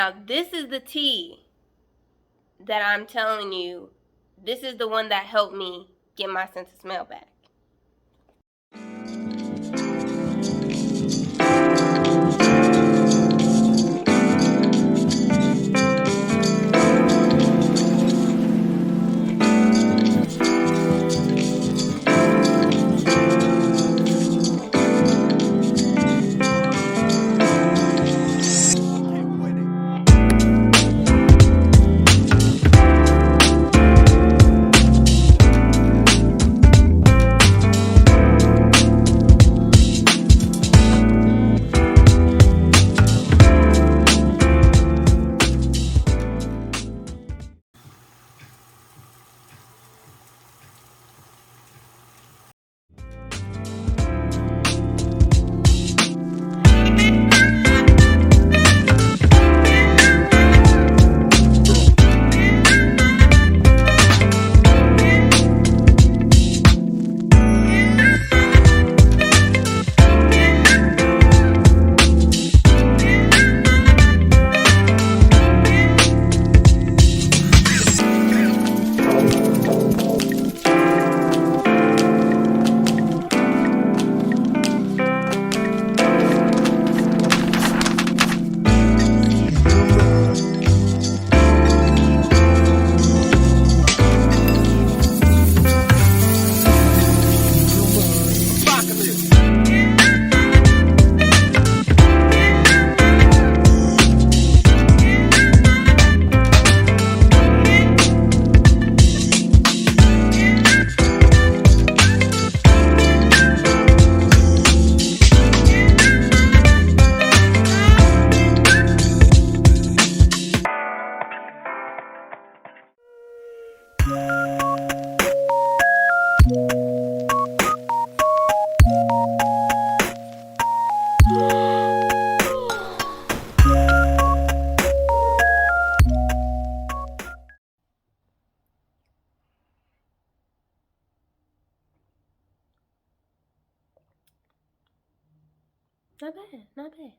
Now, this is the tea that I'm telling you. This is the one that helped me get my sense of smell back. Not bad, not bad.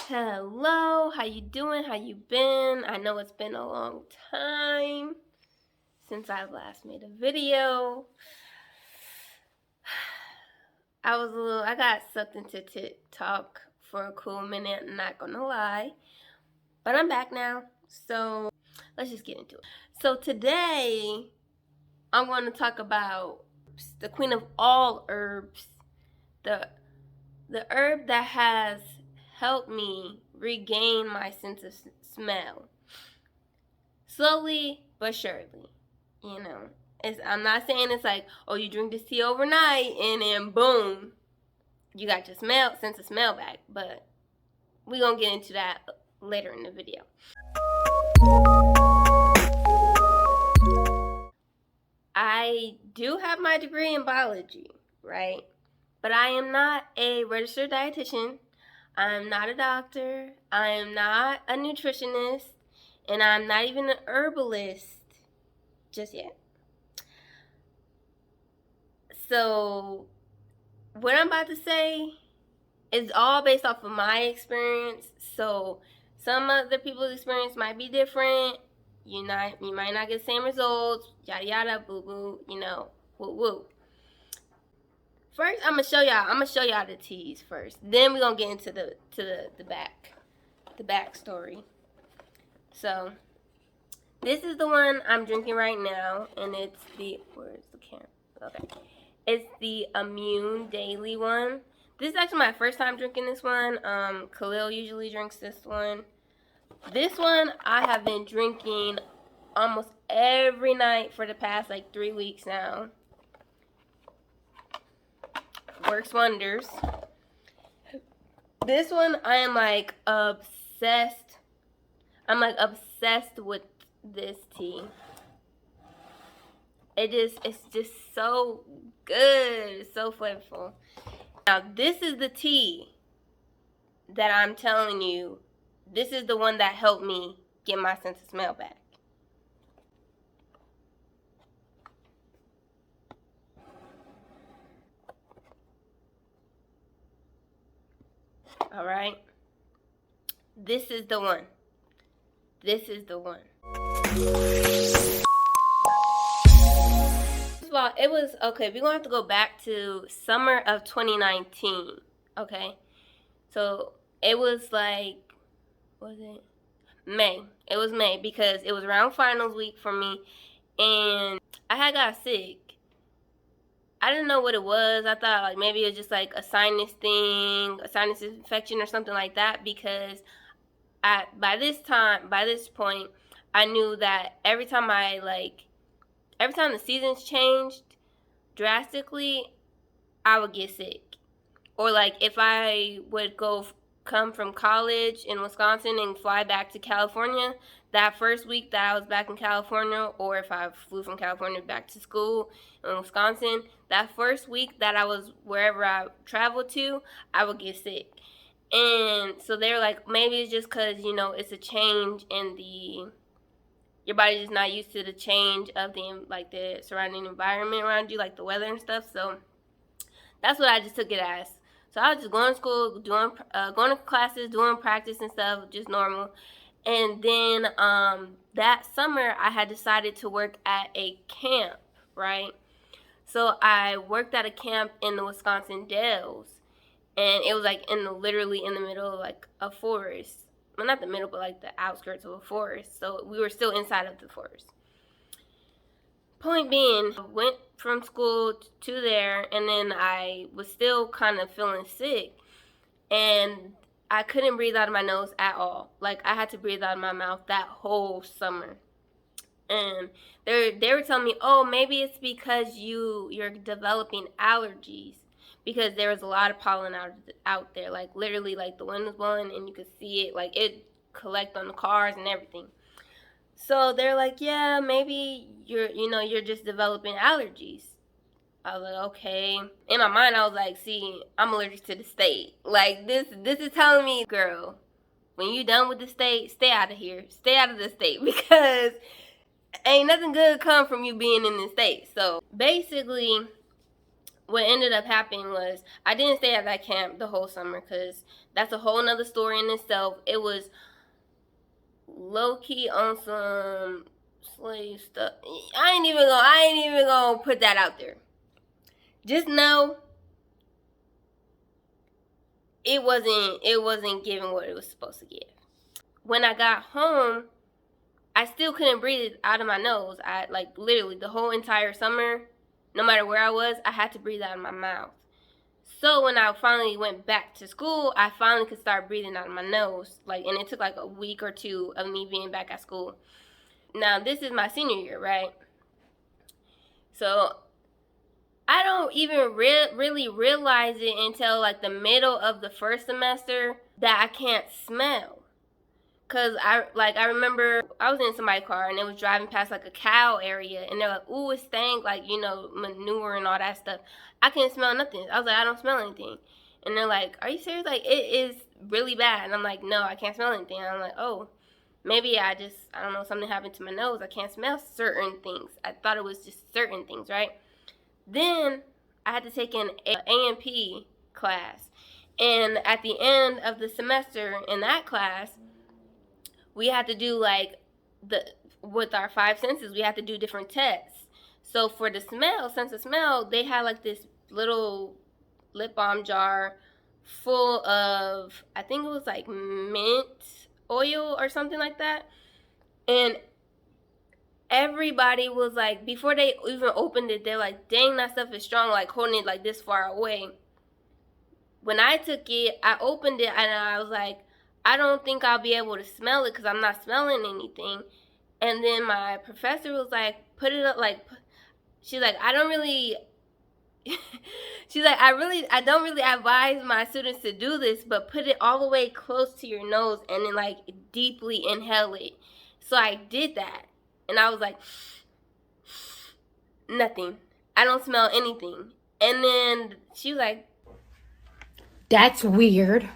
Hello, how you doing? How you been? I know it's been a long time since I last made a video. I got sucked into TikTok for a cool minute, I'm not gonna lie. But I'm back now, so let's just get into it. So today, I'm going to talk about the queen of all herbs, the herb that has helped me regain my sense of smell. Slowly but surely, you know. I'm not saying it's like, oh, you drink this tea overnight and then boom, you got your sense of smell back. But we're going to get into that later in the video. I do have my degree in biology, right? But I am not a registered dietitian. I'm not a doctor. I am not a nutritionist. And I'm not even an herbalist just yet. So what I'm about to say is all based off of my experience. So some other people's experience might be different. You might not get the same results. Yada yada, boo boo. You know, woo woo. First, I'm gonna show y'all the teas first. Then we're gonna get into the backstory. So this is the one I'm drinking right now, and it's where's the camera? Okay. It's the Immune Daily one. This is actually my first time drinking this one. Khalil usually drinks this one. This one I have been drinking almost every night for the past like 3 weeks now. Works wonders. This one I am like obsessed. I'm like obsessed with this tea. It's just so good. It's so flavorful. Now this is the tea that I'm telling you. This is the one that helped me get my sense of smell back. Alright? This is the one. this is the one. First of all, it was, okay, we're going to have to go back to summer of 2019, okay? So it was like, was it May? It was May because it was around finals week for me, and I had got sick. I didn't know what it was. I thought like maybe it was just like a sinus thing, a sinus infection or something like that, because by this point, I knew that every time the seasons changed drastically, I would get sick. Or like if I would come from college in Wisconsin and fly back to California, that first week that I was back in California, or if I flew from California back to school in Wisconsin, that first week that I was wherever I traveled to, I would get sick. And so they were like, maybe it's just because, it's a change in your body's just not used to the change of the surrounding environment around you, like the weather and stuff. So that's what I just took it as. So I was just going to school, going to classes, doing practice and stuff, just normal. And then that summer, I had decided to work at a camp, right? So I worked at a camp in the Wisconsin Dells, and it was like literally in the middle of like a forest. Well, not the middle, but like the outskirts of a forest. So we were still inside of the forest. Point being, I went from school to there, and then I was still kind of feeling sick, and I couldn't breathe out of my nose at all. Like, I had to breathe out of my mouth that whole summer. And they were telling me, oh, maybe it's because you're developing allergies, because there was a lot of pollen out there. Like, literally, like, the wind was blowing, and you could see it. Like, it collect on the cars and everything. So they're like, yeah, maybe you're just developing allergies. I was like, okay. In my mind, I was like, see, I'm allergic to the state. Like, this is telling me, girl, when you done with the state, stay out of here. Stay out of the state, because ain't nothing good come from you being in the state. So basically, what ended up happening was I didn't stay at that camp the whole summer, because that's a whole nother story in itself. It was low-key on some slave stuff. I ain't even gonna put that out there. Just know it wasn't giving what it was supposed to give. When I got home, I still couldn't breathe out of my nose. I like literally the whole entire summer, no matter where I was, I had to breathe out of my mouth. So when I finally went back to school, I finally could start breathing out of my nose. And it took like a week or two of me being back at school. Now, this is my senior year, right? So I don't even really realize it until like the middle of the first semester that I can't smell. Cause I remember I was in somebody's car and they was driving past like a cow area, and they're like, ooh, it stank, like, manure and all that stuff. I can't smell nothing. I was like, I don't smell anything. And they're like, are you serious? Like, it is really bad. And I'm like, no, I can't smell anything. And I'm like, oh, maybe I don't know, something happened to my nose. I can't smell certain things. I thought it was just certain things, right? Then I had to take an A&P class. And at the end of the semester in that class, we had to do with our 5 senses, we had to do different tests. So for the sense of smell, they had like this little lip balm jar full of, I think it was like mint oil or something like that. And everybody was like, before they even opened it, they're like, dang, that stuff is strong, like holding it like this far away. When I took it, I opened it and I was like, I don't think I'll be able to smell it because I'm not smelling anything. And then my professor was like, put it up, she's like, I don't really advise my students to do this, but put it all the way close to your nose and then like deeply inhale it. So I did that, and I was like, nothing. I don't smell anything. And then she was like, that's weird.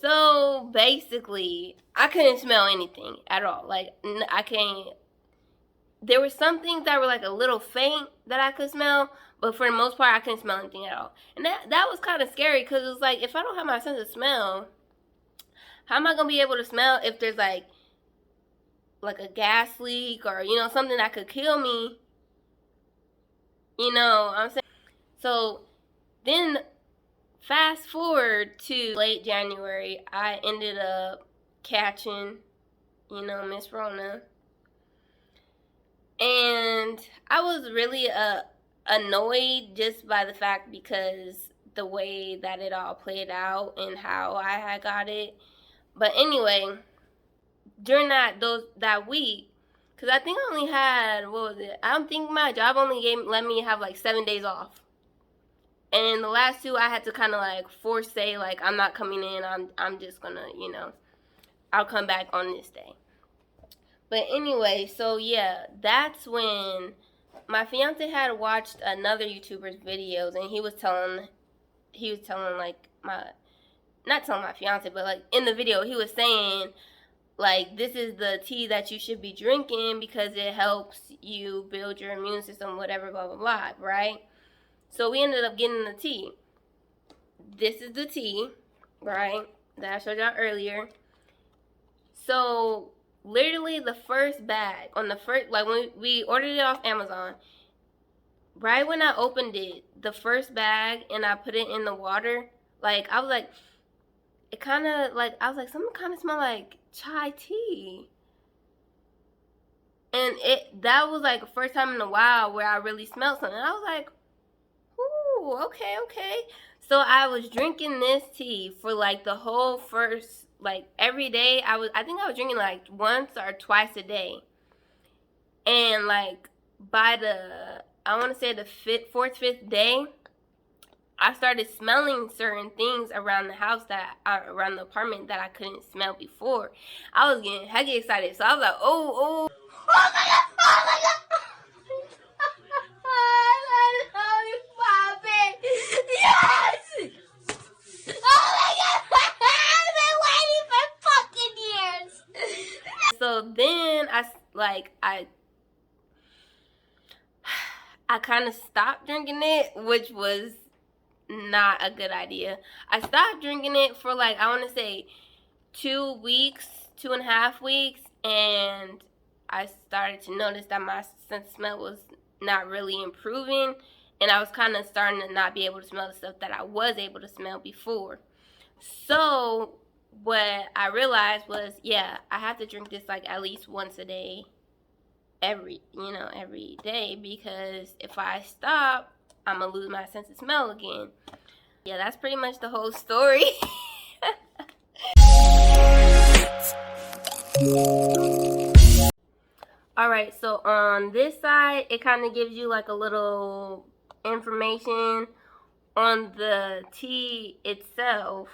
So basically, I couldn't smell anything at all. Like, I can't. There were some things that were like a little faint that I could smell, but for the most part, I couldn't smell anything at all. And that was kind of scary, because it was like, if I don't have my sense of smell, how am I gonna be able to smell if there's like a gas leak or something that could kill me? I'm saying. So then fast forward to late January, I ended up catching Miss Rona, and I was really annoyed just by the fact because the way that it all played out and how I had got it. But anyway, during that week, because I think I only had, what was it? I don't think my job only let me have like 7 days off. And the last 2, I had to kind of like force say like, I'm not coming in. I'm just gonna, I'll come back on this day. But anyway, so yeah, that's when my fiance had watched another YouTuber's videos, and he was telling like not telling my fiance, but like in the video, he was saying like, this is the tea that you should be drinking because it helps you build your immune system, whatever, blah, blah, blah, right? So we ended up getting the tea. This is the tea, right, that I showed y'all earlier. So literally the first bag, like when we ordered it off Amazon, right when I opened it, the first bag, and I put it in the water, like I was like, it kind of like, I was like, something kind of smell like chai tea. And that was like the first time in a while where I really smelled something. I was like, ooh, okay. So I was drinking this tea for like the whole first, like every day. I think I was drinking like once or twice a day. And like by I want to say the 4th, 5th day, I started smelling certain things around the house around the apartment that I couldn't smell before. I was getting hecky excited. So I was like, oh my God, oh my God. Yes! Oh my God! I've been waiting for fucking years. So then I kind of stopped drinking it, which was not a good idea. I stopped drinking it for like, I want to say 2 weeks, 2.5 weeks, and I started to notice that my sense of smell was not really improving, and I was kind of starting to not be able to smell the stuff that I was able to smell before. So what I realized was, yeah, I have to drink this like at least once a day, every day, because if I stop, I'm gonna lose my sense of smell again. Yeah, that's pretty much the whole story. Alright, so on this side, it kind of gives you like a little information on the tea itself,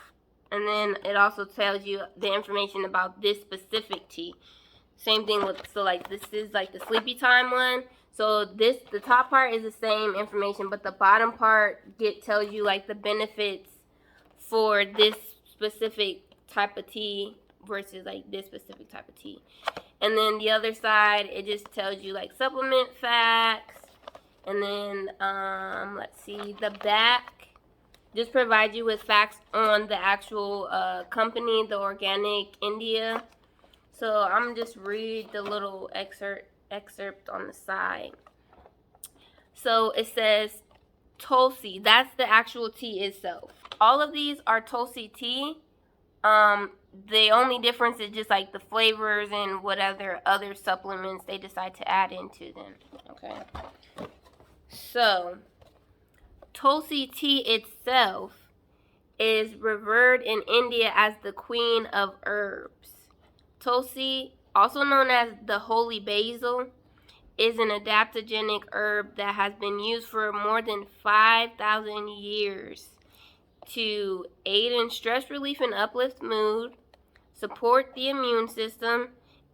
and then it also tells you the information about this specific tea. Same thing with, so like this is like the sleepy time one. So the top part is the same information, but the bottom part tells you like the benefits for this specific type of tea versus like this specific type of tea. And then the other side, it just tells you like supplement facts. And then let's see, the back just provides you with facts on the actual company, the Organic India. So I'm just read the little excerpt on the side. So it says Tulsi. That's the actual tea itself. All of these are Tulsi tea. The only difference is just like the flavors and whatever other supplements they decide to add into them. Okay. So Tulsi tea itself is revered in India as the queen of herbs. Tulsi, also known as the holy basil, is an adaptogenic herb that has been used for more than 5,000 years to aid in stress relief and uplift mood, support the immune system,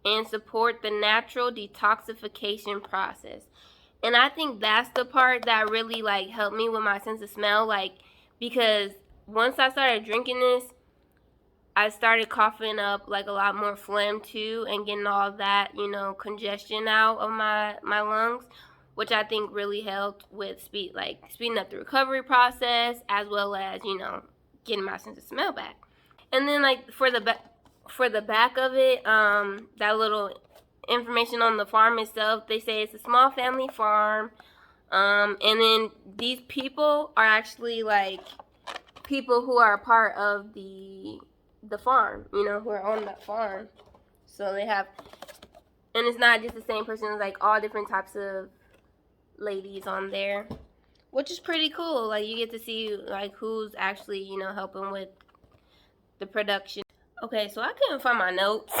and support the natural detoxification process. And I think that's the part that really like helped me with my sense of smell, like, because once I started drinking this, I started coughing up like a lot more phlegm too, and getting all that, congestion out of my lungs, which I think really helped with speeding up the recovery process, as well as, getting my sense of smell back. And then like for the for the back of it, that little information on the farm itself, they say it's a small family farm. And then these people are actually like people who are a part of the farm, who are on that farm. So they have, and it's not just the same person, it's like all different types of ladies on there, which is pretty cool. Like you get to see like who's actually, helping with the production. Okay, so I couldn't find my notes.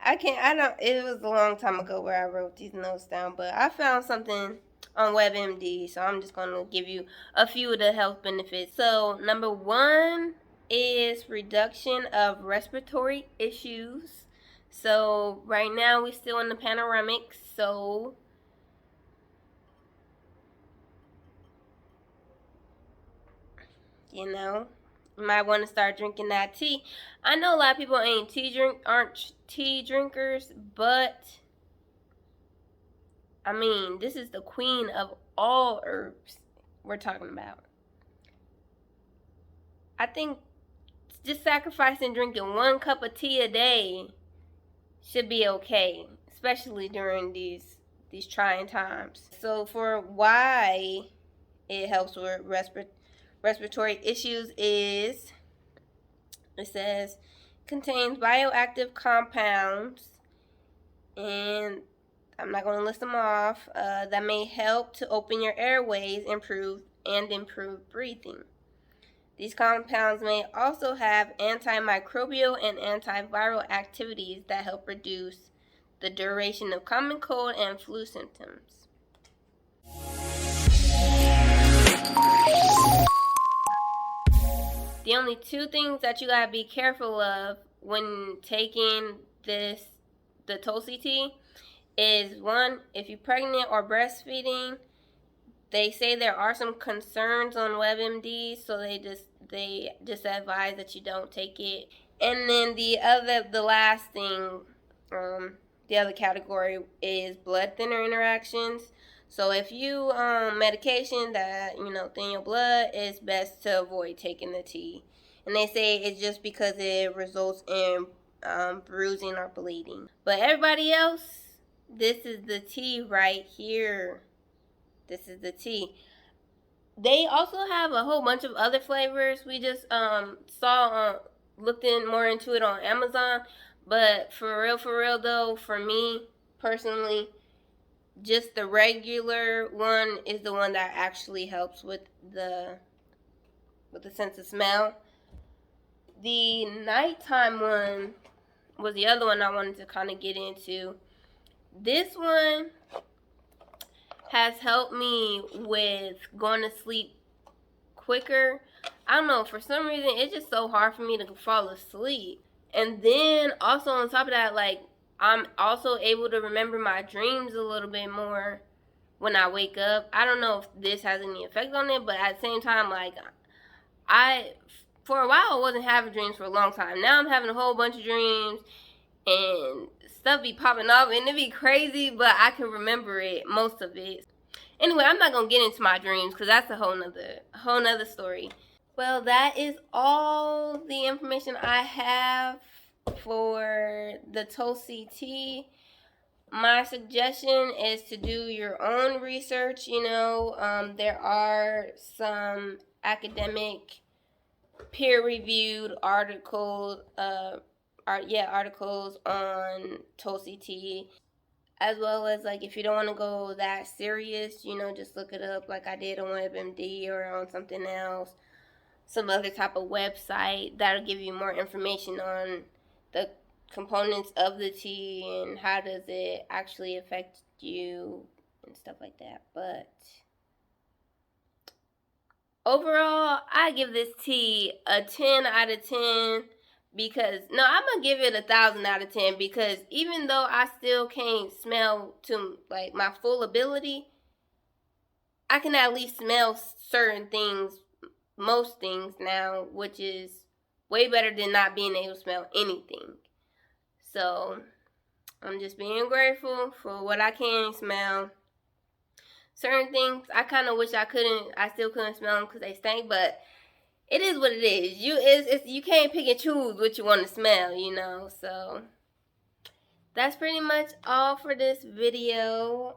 It was a long time ago where I wrote these notes down, but I found something on WebMD, so I'm just going to give you a few of the health benefits. So, number 1 is reduction of respiratory issues. So, right now we're still in the panoramic, so you might want to start drinking that tea. I know a lot of people aren't tea drinkers, but I mean, this is the queen of all herbs we're talking about. I think just sacrificing drinking 1 cup of tea a day should be okay, especially during these trying times. So for why it helps with respiratory issues is, it says, contains bioactive compounds, and I'm not going to list them off, that may help to open your airways, improve breathing. These compounds may also have antimicrobial and antiviral activities that help reduce the duration of common cold and flu symptoms. The only 2 things that you gotta be careful of when taking the Tulsi Tea is, 1, if you're pregnant or breastfeeding, they say there are some concerns on WebMD, so they just advise that you don't take it. And then the last thing, the other category is blood thinner interactions. So if you medication that thin your blood, it's best to avoid taking the tea. And they say it's just because it results in bruising or bleeding. But everybody else, this is the tea right here. This is the tea. They also have a whole bunch of other flavors. We just looked in more into it on Amazon. But for real though, for me personally, just the regular one is the one that actually helps with the sense of smell. The nighttime one was the other one I wanted to kind of get into. This one has helped me with going to sleep quicker. I don't know, for some reason it's just so hard for me to fall asleep. And then also on top of that, like, I'm also able to remember my dreams a little bit more when I wake up. I don't know if this has any effect on it, but at the same time, like, for a while I wasn't having dreams for a long time. Now I'm having a whole bunch of dreams and stuff be popping up and it be crazy, but I can remember it, most of it. Anyway, I'm not gonna get into my dreams because that's a whole nother story. Well, that is all the information I have for the Tulsi Tea. My suggestion is to do your own research. There are some academic peer-reviewed articles on Tulsi Tea, as well as, like, if you don't want to go that serious, just look it up like I did on WebMD or on something else, some other type of website that'll give you more information on the components of the tea and how does it actually affect you and stuff like that. But overall, I give this tea a 10 out of 10 because, no, I'm going to give it 1,000 out of 10 because even though I still can't smell to, like, my full ability, I can at least smell certain things, most things now, which is way better than not being able to smell anything. So, I'm just being grateful for what I can smell. Certain things, I kind of wish I still couldn't smell them because they stink, but it is what it is. You can't pick and choose what you want to smell, you know. So that's pretty much all for this video.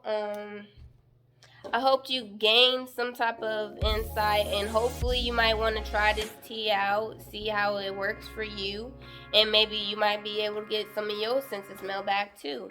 I hope you gained some type of insight, and hopefully you might want to try this tea out, see how it works for you, and maybe you might be able to get some of your sense of smell back too.